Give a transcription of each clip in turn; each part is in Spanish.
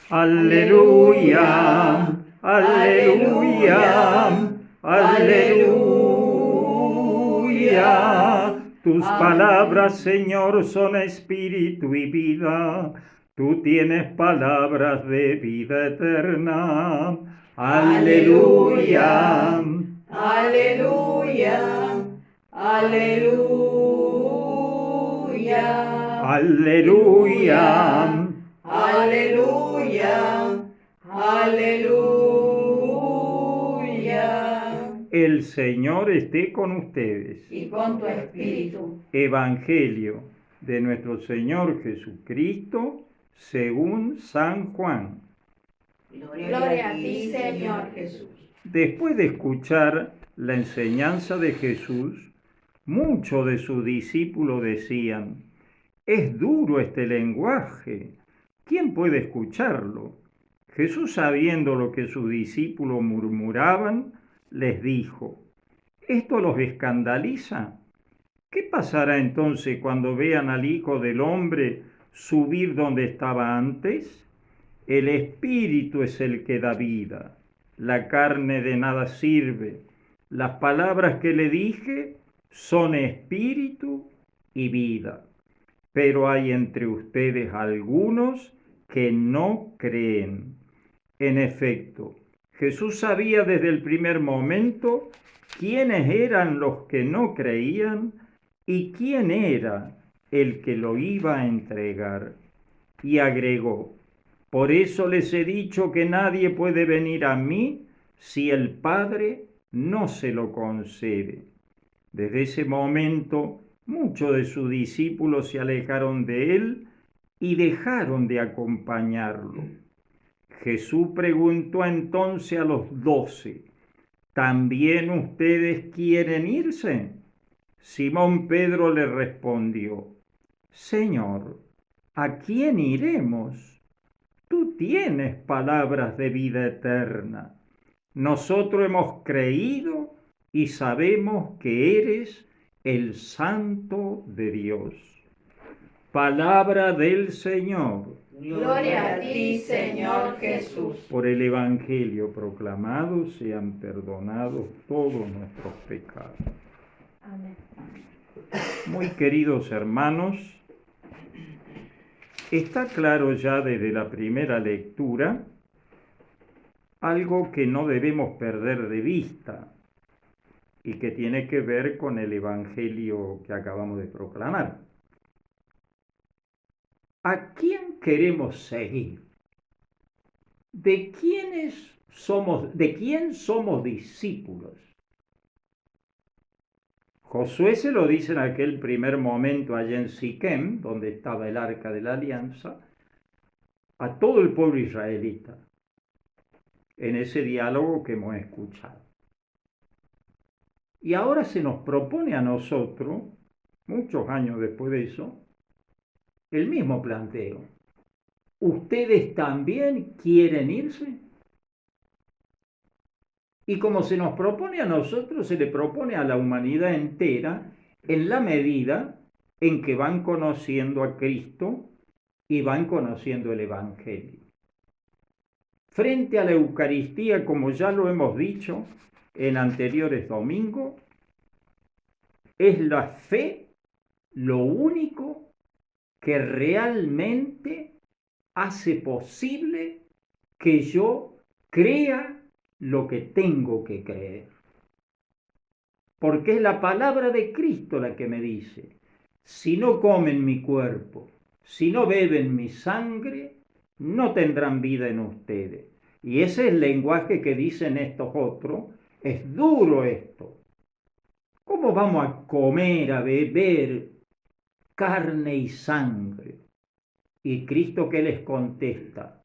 Aleluya, aleluya, aleluya. Tus palabras, Señor, son espíritu y vida. Tú tienes palabras de vida eterna. Aleluya, Aleluya, aleluya, aleluya. aleluya, aleluya. El Señor esté con ustedes. Y con tu espíritu. Evangelio de nuestro Señor Jesucristo según San Juan. Gloria a ti, Señor Jesús. Después de escuchar la enseñanza de Jesús, muchos de sus discípulos decían: es duro este lenguaje, ¿quién puede escucharlo? Jesús, sabiendo lo que sus discípulos murmuraban, les dijo: ¿esto los escandaliza? ¿Qué pasará entonces cuando vean al Hijo del Hombre subir donde estaba antes? El Espíritu es el que da vida, la carne de nada sirve. Las palabras que le dije son espíritu y vida. Pero hay entre ustedes algunos que no creen. En efecto, Jesús sabía desde el primer momento quiénes eran los que no creían y quién era el que lo iba a entregar. Y agregó: por eso les he dicho que nadie puede venir a mí si el Padre no se lo concede. Desde ese momento, muchos de sus discípulos se alejaron de él y dejaron de acompañarlo. Jesús preguntó entonces a los 12: ¿también ustedes quieren irse? Simón Pedro le respondió: Señor, ¿a quién iremos? Tú tienes palabras de vida eterna. Nosotros hemos creído y sabemos que eres el Santo de Dios. Palabra del Señor. Gloria a ti, Señor Jesús. Por el Evangelio proclamado sean perdonados todos nuestros pecados. Amén. Muy queridos hermanos, está claro ya desde la primera lectura algo que no debemos perder de vista y que tiene que ver con el Evangelio que acabamos de proclamar. ¿A quién queremos seguir? ¿De quién somos discípulos? Josué se lo dice en aquel primer momento allá en Siquem, donde estaba el Arca de la Alianza, a todo el pueblo israelita, en ese diálogo que hemos escuchado. Y ahora se nos propone a nosotros, muchos años después de eso, el mismo planteo. ¿Ustedes también quieren irse? Y como se nos propone a nosotros, se le propone a la humanidad entera en la medida en que van conociendo a Cristo y van conociendo el Evangelio. Frente a la Eucaristía, como ya lo hemos dicho en anteriores domingos, es la fe lo único que realmente hace posible que yo crea lo que tengo que creer. Porque es la palabra de Cristo la que me dice: si no comen mi cuerpo, si no beben mi sangre, no tendrán vida en ustedes. Y ese es el lenguaje que dicen estos otros. Es duro esto. ¿Cómo vamos a comer, a beber carne y sangre? Y Cristo, ¿qué les contesta?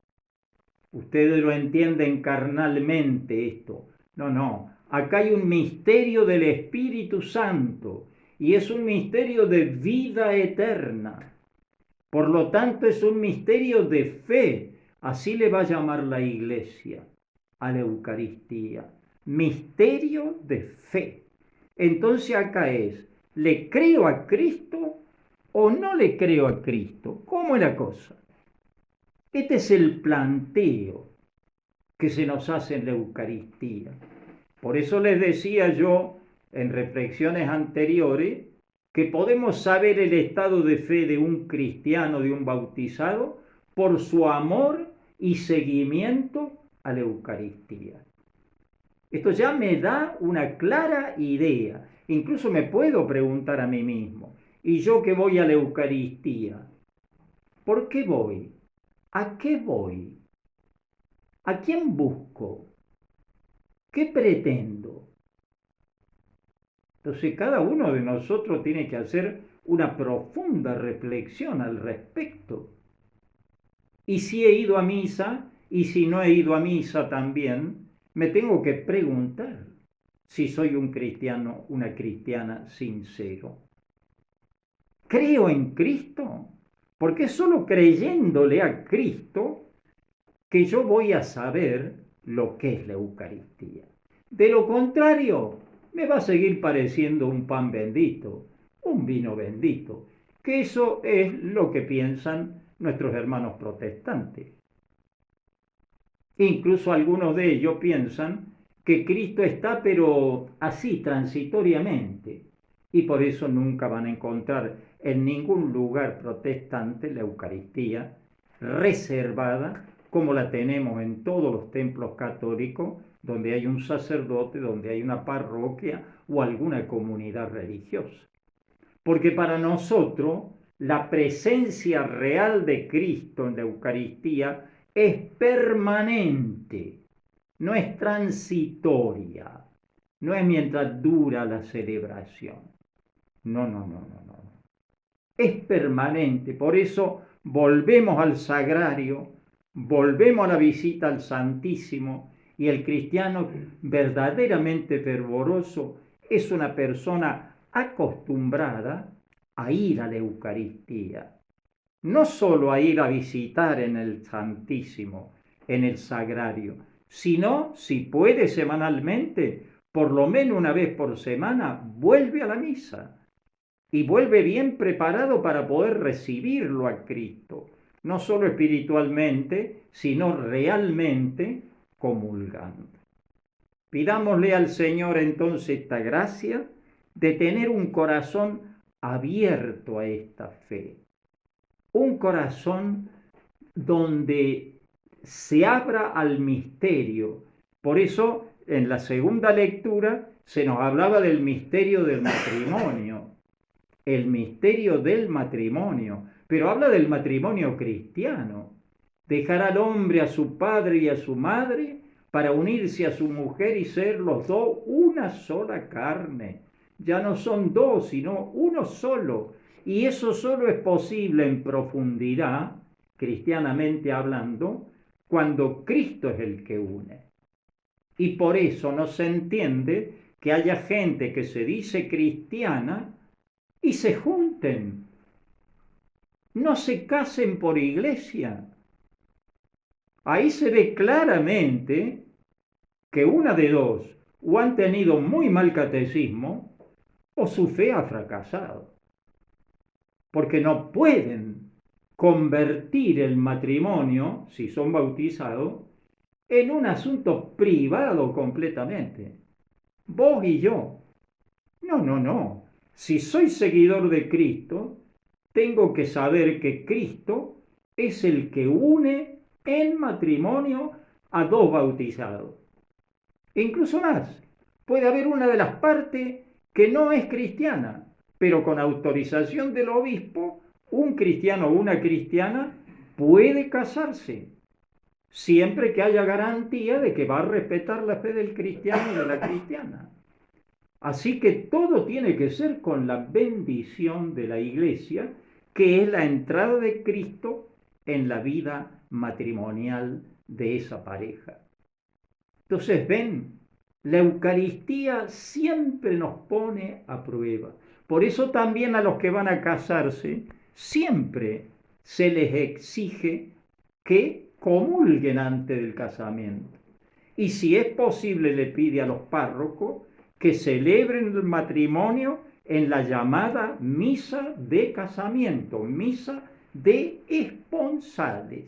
Ustedes lo entienden carnalmente esto. No. Acá hay un misterio del Espíritu Santo y es un misterio de vida eterna. Por lo tanto, es un misterio de fe. Así le va a llamar la Iglesia a la Eucaristía. Misterio de fe. Entonces acá es: ¿le creo a Cristo o no le creo a Cristo? ¿Cómo es la cosa? Este es el planteo que se nos hace en la Eucaristía. Por eso les decía yo en reflexiones anteriores que podemos saber el estado de fe de un cristiano, de un bautizado, por su amor y seguimiento a la Eucaristía. Esto ya me da una clara idea. Incluso me puedo preguntar a mí mismo, ¿y yo que voy a la Eucaristía? ¿Por qué voy? ¿A qué voy? ¿A quién busco? ¿Qué pretendo? Entonces cada uno de nosotros tiene que hacer una profunda reflexión al respecto. Y si he ido a misa, y si no he ido a misa también, me tengo que preguntar si soy un cristiano, una cristiana sincero. ¿Creo en Cristo? Porque es solo creyéndole a Cristo que yo voy a saber lo que es la Eucaristía. De lo contrario, me va a seguir pareciendo un pan bendito, un vino bendito, que eso es lo que piensan nuestros hermanos protestantes. Incluso algunos de ellos piensan que Cristo está, pero así, transitoriamente, y por eso nunca van a encontrar en ningún lugar protestante la Eucaristía reservada como la tenemos en todos los templos católicos, donde hay un sacerdote, donde hay una parroquia o alguna comunidad religiosa. Porque para nosotros la presencia real de Cristo en la Eucaristía es permanente, no es transitoria, no es mientras dura la celebración. No. Es permanente, por eso volvemos al sagrario, volvemos a la visita al Santísimo, y el cristiano verdaderamente fervoroso es una persona acostumbrada a ir a la Eucaristía, no solo a ir a visitar en el Santísimo, en el sagrario, sino, si puede semanalmente, por lo menos una vez por semana, vuelve a la misa y vuelve bien preparado para poder recibirlo a Cristo, no solo espiritualmente, sino realmente comulgando. Pidámosle al Señor entonces esta gracia de tener un corazón abierto a esta fe, un corazón donde se abra al misterio. Por eso en la segunda lectura se nos hablaba del misterio del matrimonio, el misterio del matrimonio, pero habla del matrimonio cristiano. Dejar al hombre a su padre y a su madre para unirse a su mujer y ser los dos una sola carne. Ya no son dos, sino uno solo. Y eso solo es posible en profundidad, cristianamente hablando, cuando Cristo es el que une. Y por eso no se entiende que haya gente que se dice cristiana y se junten, no se casen por iglesia. Ahí se ve claramente que una de dos, o han tenido muy mal catecismo, o su fe ha fracasado. Porque no pueden convertir el matrimonio, si son bautizados, en un asunto privado completamente. Vos y yo. No. Si soy seguidor de Cristo, tengo que saber que Cristo es el que une en matrimonio a dos bautizados. E incluso más, puede haber una de las partes que no es cristiana, pero con autorización del obispo, un cristiano o una cristiana puede casarse, siempre que haya garantía de que va a respetar la fe del cristiano y de la cristiana. Así que todo tiene que ser con la bendición de la Iglesia, que es la entrada de Cristo en la vida matrimonial de esa pareja. Entonces, ven, la Eucaristía siempre nos pone a prueba. Por eso también a los que van a casarse, siempre se les exige que comulguen antes del casamiento. Y si es posible, le pide a los párrocos que celebren el matrimonio en la llamada misa de casamiento, misa de esponsales.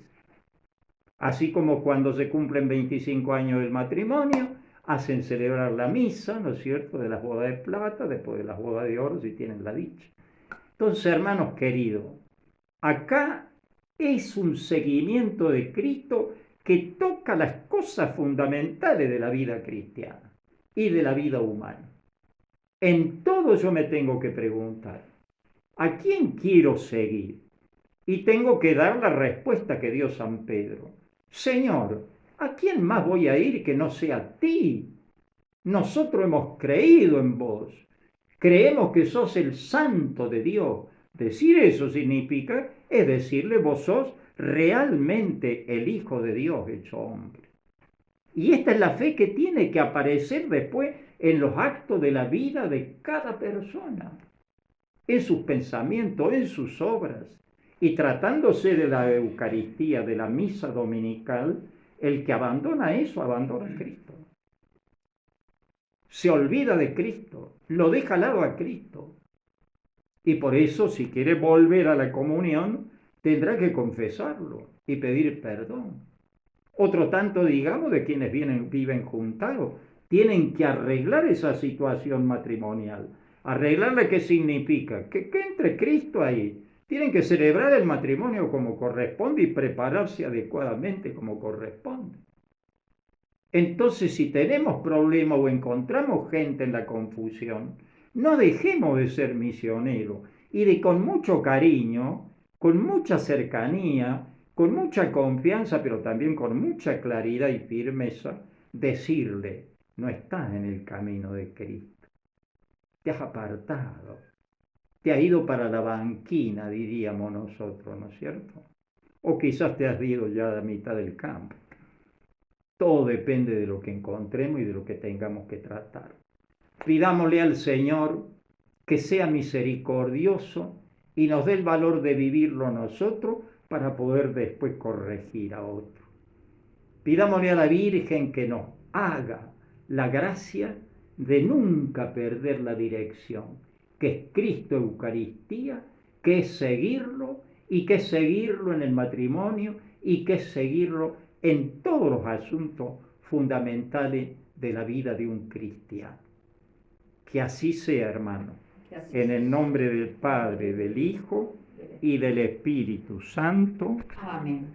Así como cuando se cumplen 25 años del matrimonio, hacen celebrar la misa, ¿no es cierto?, de las bodas de plata, después de las bodas de oro, si tienen la dicha. Entonces, hermanos queridos, acá es un seguimiento de Cristo que toca las cosas fundamentales de la vida cristiana y de la vida humana. En todo yo me tengo que preguntar, ¿a quién quiero seguir? Y tengo que dar la respuesta que dio San Pedro. Señor, ¿a quién más voy a ir que no sea a ti? Nosotros hemos creído en vos. Creemos que sos el santo de Dios. Decir eso significa, es decirle, vos sos realmente el Hijo de Dios hecho hombre. Y esta es la fe que tiene que aparecer después en los actos de la vida de cada persona, en sus pensamientos, en sus obras. Y tratándose de la Eucaristía, de la misa dominical, el que abandona eso, abandona a Cristo. Se olvida de Cristo, lo deja al lado a Cristo. Y por eso, si quiere volver a la comunión, tendrá que confesarlo y pedir perdón. Otro tanto, digamos, de quienes viven juntados, tienen que arreglar esa situación matrimonial. ¿Arreglarla qué significa? Que entre Cristo ahí. Tienen que celebrar el matrimonio como corresponde y prepararse adecuadamente como corresponde. Entonces, si tenemos problemas o encontramos gente en la confusión, no dejemos de ser misioneros y de con mucho cariño, con mucha cercanía, con mucha confianza, pero también con mucha claridad y firmeza, decirle, no estás en el camino de Cristo, te has apartado, te has ido para la banquina, diríamos nosotros, ¿no es cierto? O quizás te has ido ya a la mitad del campo. Todo depende de lo que encontremos y de lo que tengamos que tratar. Pidámosle al Señor que sea misericordioso y nos dé el valor de vivirlo nosotros para poder después corregir a otros. Pidámosle a la Virgen que nos haga la gracia de nunca perder la dirección, que es Cristo Eucaristía, que es seguirlo y que es seguirlo en el matrimonio y que es seguirlo en todos los asuntos fundamentales de la vida de un cristiano. Que así sea, hermano, en el nombre del Padre, del Hijo y del Espíritu Santo. Amén.